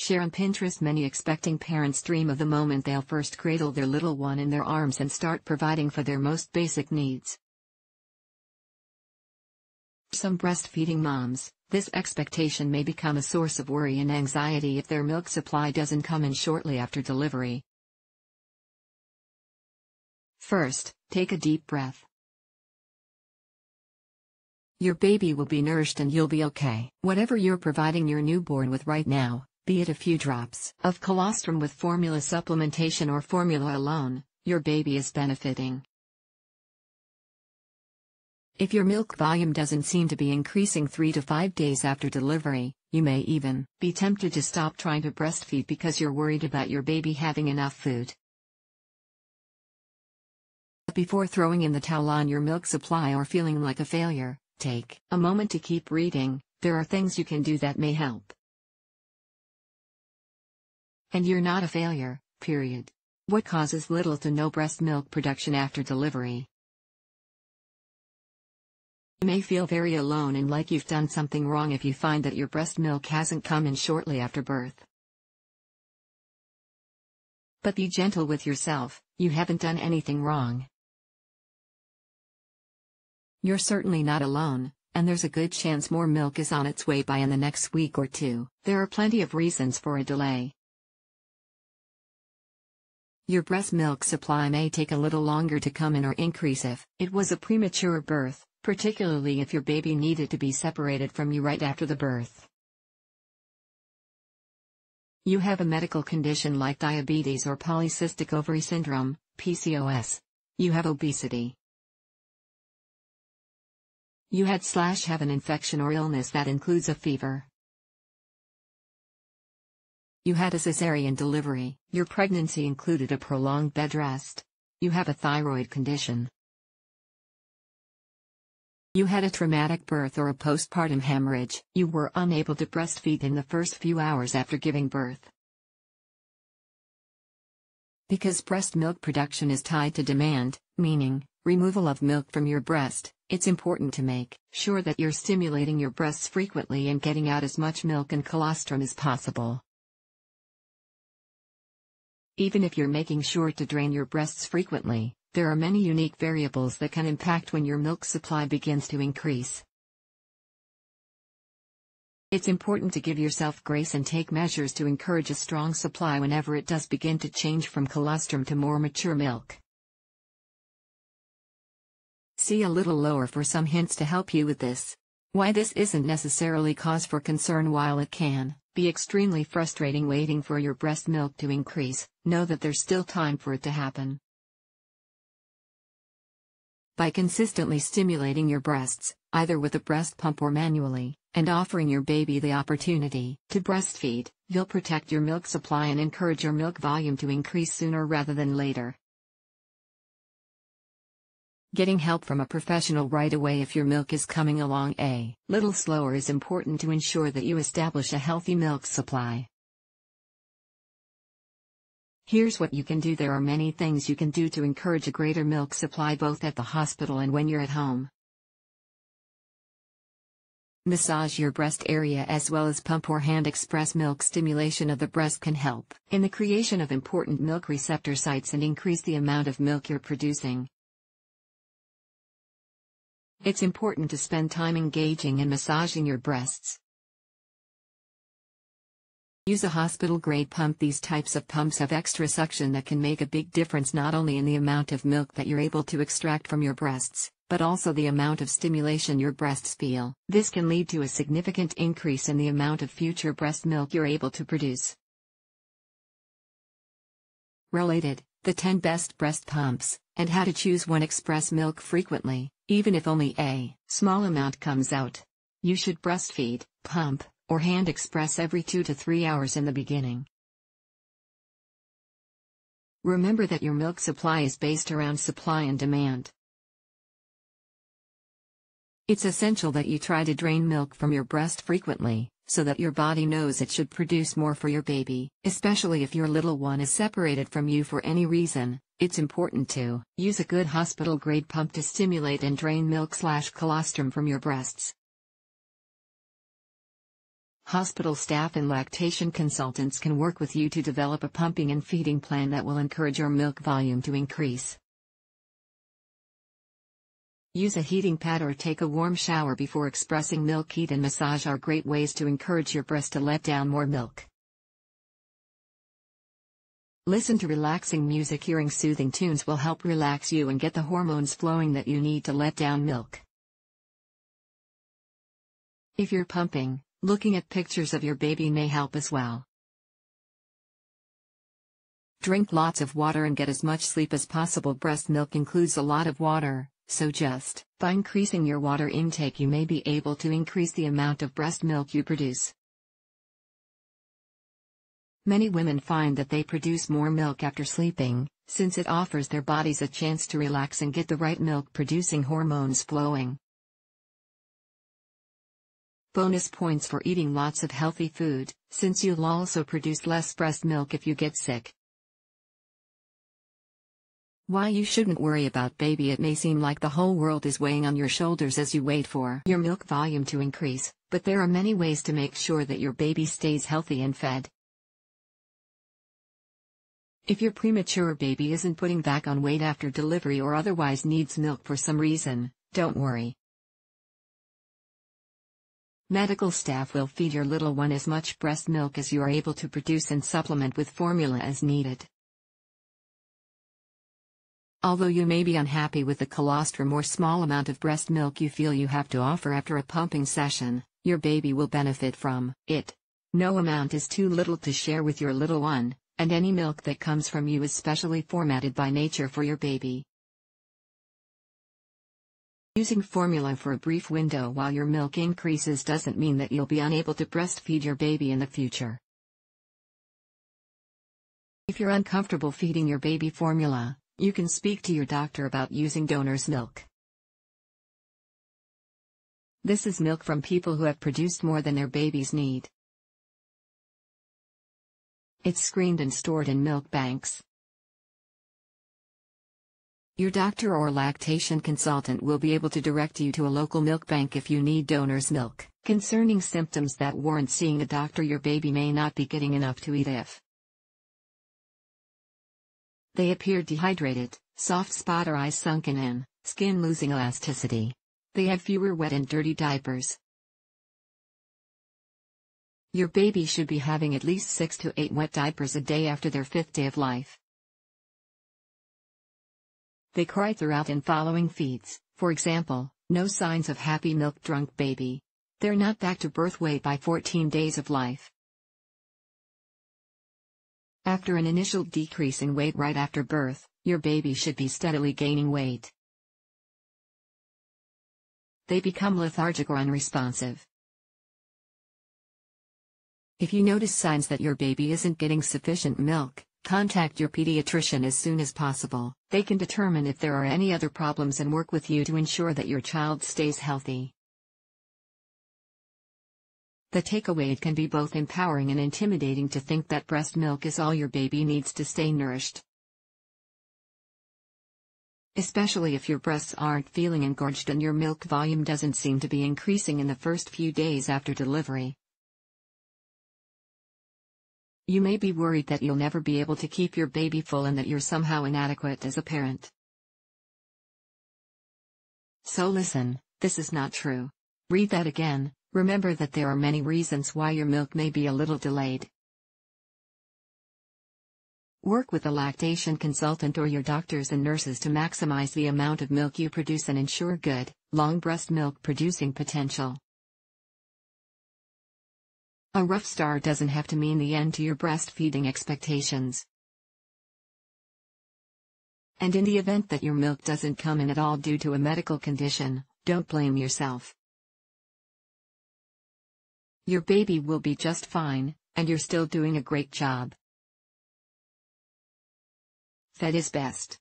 Share on Pinterest. Many expecting parents dream of the moment they'll first cradle their little one in their arms and start providing for their most basic needs. For some breastfeeding moms, this expectation may become a source of worry and anxiety if their milk supply doesn't come in shortly after delivery. First, take a deep breath. Your baby will be nourished and you'll be okay. Whatever you're providing your newborn with right now, be it a few drops of colostrum with formula supplementation or formula alone, your baby is benefiting. If your milk volume doesn't seem to be increasing 3 to 5 days after delivery, you may even be tempted to stop trying to breastfeed because you're worried about your baby having enough food. Before throwing in the towel on your milk supply or feeling like a failure, take a moment to keep reading. There are things you can do that may help. And you're not a failure, period. What causes little to no breast milk production after delivery? You may feel very alone and like you've done something wrong if you find that your breast milk hasn't come in shortly after birth. But be gentle with yourself, you haven't done anything wrong. You're certainly not alone, and there's a good chance more milk is on its way by in the next week or two. There are plenty of reasons for a delay. Your breast milk supply may take a little longer to come in or increase if it was a premature birth, particularly if your baby needed to be separated from you right after the birth. You have a medical condition like diabetes or polycystic ovary syndrome, PCOS. You have obesity. You have an infection or illness that includes a fever. You had a cesarean delivery. Your pregnancy included a prolonged bed rest. You have a thyroid condition. You had a traumatic birth or a postpartum hemorrhage. You were unable to breastfeed in the first few hours after giving birth. Because breast milk production is tied to demand, meaning removal of milk from your breast, it's important to make sure that you're stimulating your breasts frequently and getting out as much milk and colostrum as possible. Even if you're making sure to drain your breasts frequently, there are many unique variables that can impact when your milk supply begins to increase. It's important to give yourself grace and take measures to encourage a strong supply whenever it does begin to change from colostrum to more mature milk. See a little lower for some hints to help you with this. Why this isn't necessarily cause for concern. While it can be extremely frustrating waiting for your breast milk to increase, know that there's still time for it to happen. By consistently stimulating your breasts, either with a breast pump or manually, and offering your baby the opportunity to breastfeed, you'll protect your milk supply and encourage your milk volume to increase sooner rather than later. Getting help from a professional right away if your milk is coming along a little slower is important to ensure that you establish a healthy milk supply. Here's what you can do. There are many things you can do to encourage a greater milk supply both at the hospital and when you're at home. Massage your breast area as well as pump or hand express milk stimulation of the breast can help in the creation of important milk receptor sites and increase the amount of milk you're producing. It's important to spend time engaging and massaging your breasts. Use a hospital-grade pump. These types of pumps have extra suction that can make a big difference not only in the amount of milk that you're able to extract from your breasts, but also the amount of stimulation your breasts feel. This can lead to a significant increase in the amount of future breast milk you're able to produce. Related, the 10 best breast pumps, and how to choose one. Express milk frequently, even if only a small amount comes out. You should breastfeed, pump, or hand express every 2 to 3 hours in the beginning. Remember that your milk supply is based around supply and demand. It's essential that you try to drain milk from your breast frequently, so that your body knows it should produce more for your baby. Especially if your little one is separated from you for any reason, it's important to use a good hospital-grade pump to stimulate and drain milk/colostrum from your breasts. Hospital staff and lactation consultants can work with you to develop a pumping and feeding plan that will encourage your milk volume to increase. Use a heating pad or take a warm shower before expressing milk. Heat and massage are great ways to encourage your breast to let down more milk. Listen to relaxing music. Hearing soothing tunes will help relax you and get the hormones flowing that you need to let down milk. If you're pumping, looking at pictures of your baby may help as well. Drink lots of water and get as much sleep as possible. Breast milk includes a lot of water, so just by increasing your water intake you may be able to increase the amount of breast milk you produce. Many women find that they produce more milk after sleeping, since it offers their bodies a chance to relax and get the right milk-producing hormones flowing. Bonus points for eating lots of healthy food, since you'll also produce less breast milk if you get sick. Why you shouldn't worry about baby. It may seem like the whole world is weighing on your shoulders as you wait for your milk volume to increase, but there are many ways to make sure that your baby stays healthy and fed. If your premature baby isn't putting back on weight after delivery or otherwise needs milk for some reason, don't worry. Medical staff will feed your little one as much breast milk as you are able to produce and supplement with formula as needed. Although you may be unhappy with the colostrum or small amount of breast milk you feel you have to offer after a pumping session, your baby will benefit from it. No amount is too little to share with your little one, and any milk that comes from you is specially formatted by nature for your baby. Using formula for a brief window while your milk increases doesn't mean that you'll be unable to breastfeed your baby in the future. If you're uncomfortable feeding your baby formula, you can speak to your doctor about using donor's milk. This is milk from people who have produced more than their babies need. It's screened and stored in milk banks. Your doctor or lactation consultant will be able to direct you to a local milk bank if you need donor's milk. Concerning symptoms that warrant seeing a doctor. Your baby may not be getting enough to eat if they appear dehydrated, soft spot or eyes sunken in, skin losing elasticity. They have fewer wet and dirty diapers. Your baby should be having at least 6 to 8 wet diapers a day after their 5th day of life. They cry throughout and following feeds, for example, no signs of happy milk drunk baby. They're not back to birth weight by 14 days of life. After an initial decrease in weight right after birth, your baby should be steadily gaining weight. They become lethargic or unresponsive. If you notice signs that your baby isn't getting sufficient milk, contact your pediatrician as soon as possible. They can determine if there are any other problems and work with you to ensure that your child stays healthy. The takeaway: it can be both empowering and intimidating to think that breast milk is all your baby needs to stay nourished. Especially if your breasts aren't feeling engorged and your milk volume doesn't seem to be increasing in the first few days after delivery. You may be worried that you'll never be able to keep your baby full and that you're somehow inadequate as a parent. So listen, this is not true. Read that again. Remember that there are many reasons why your milk may be a little delayed. Work with a lactation consultant or your doctors and nurses to maximize the amount of milk you produce and ensure good, long breast milk producing potential. A rough start doesn't have to mean the end to your breastfeeding expectations. And in the event that your milk doesn't come in at all due to a medical condition, don't blame yourself. Your baby will be just fine, and you're still doing a great job. Fed is best.